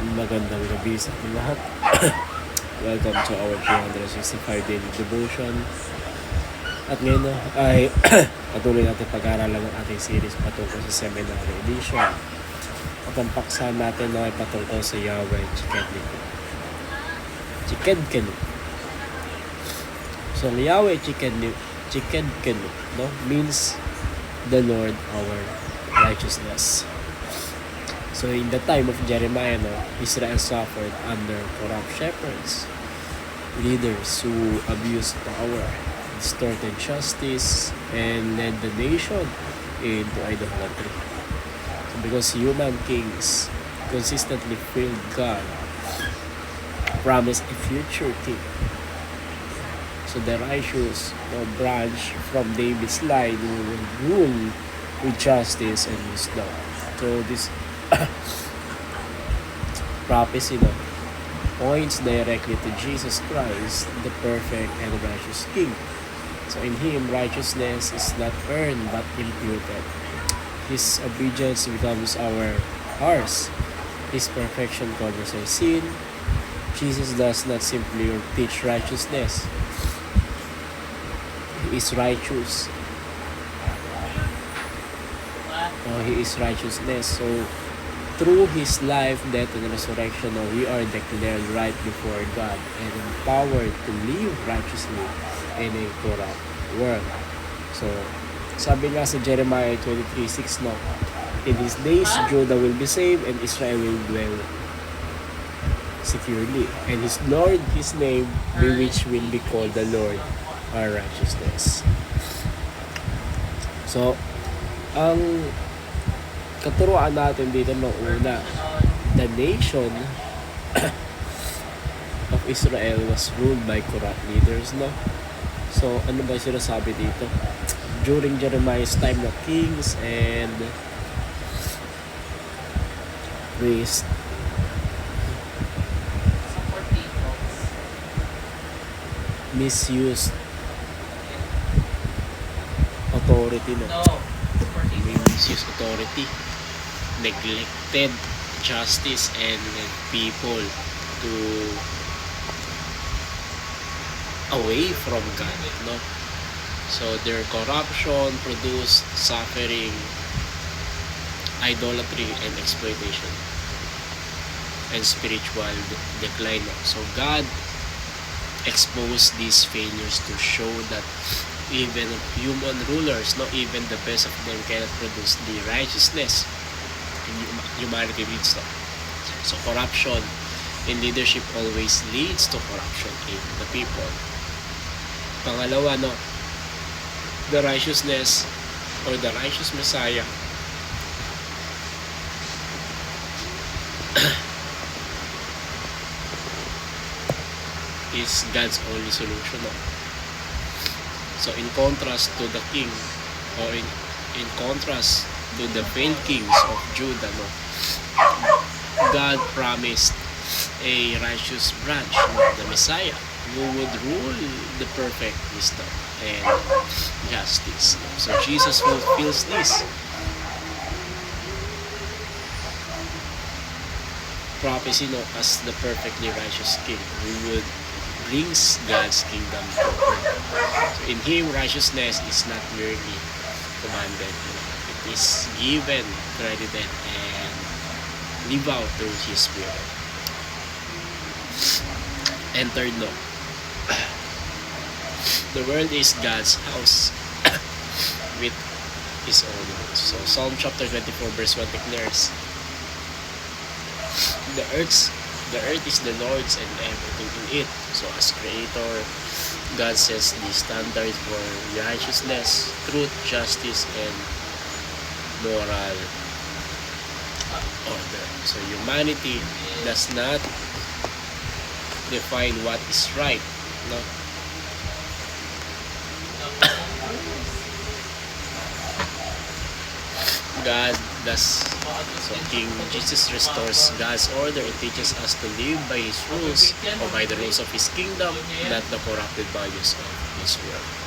Magandang gabi sa ating lahat. Welcome to our 365 daily devotion. At ngayon ay patuloy natin pag-aaralan ng ating series patungkol sa Seminary Edition. At ang paksa natin ay patungkol sa Yahweh Chiked-Kenu. So Yahweh Chiked-Kenu, no, means the Lord our righteousness. So in the time of Jeremiah, Israel suffered under corrupt shepherds, leaders who abused power, distorted justice, and led the nation into idolatry. So because human kings consistently failed God, promised a future king. So the righteous branch from David's line will rule with justice and wisdom. So this prophecy points directly to Jesus Christ, the perfect and righteous King. So in Him, righteousness is not earned but imputed. His obedience becomes ours. His perfection covers our sin. Jesus does not simply teach righteousness. He is righteous. He is righteousness. So through His life, death, and resurrection, we are declared right before God and empowered to live righteously in a corrupt world. So, sabi nga sa Jeremiah 23:6, in His days, Judah will be saved and Israel will dwell securely. And His name, which will be called the Lord, our righteousness. So, ang katuruan natin dito una, the nation of Israel was ruled by corrupt leaders, So, ano ba sinasabi dito? During Jeremiah's time, kings and priests misused authority, misused authority, neglected justice, and led people to away from God, So their corruption produced suffering, idolatry, and exploitation, and spiritual decline. So God exposed these failures to show that even human rulers, even the best of them cannot produce the righteousness humanity needs. So corruption in leadership always leads to corruption in the people. Pangalawa, the righteousness or the righteous Messiah is God's only solution. So in contrast to the king, or in contrast to the failed kings of Judah, God promised a righteous branch, the Messiah, who would rule the perfect wisdom and justice. So Jesus fulfills this prophecy, as the perfectly righteous king who would brings God's kingdom to earth. So in Him, righteousness is not merely commanded, it is given, credited, and live out through His Spirit. And third, the world is God's house with His own rules. So Psalm chapter 24 verse 1 declares, the earth is the Lord's and everything in it. So as Creator, God sets the standard for righteousness, truth, justice, and moral order. So humanity does not define what is right, God does. So King Jesus restores God's order and teaches us to live by His rules or by the rules of His kingdom, not the corrupted values of this world.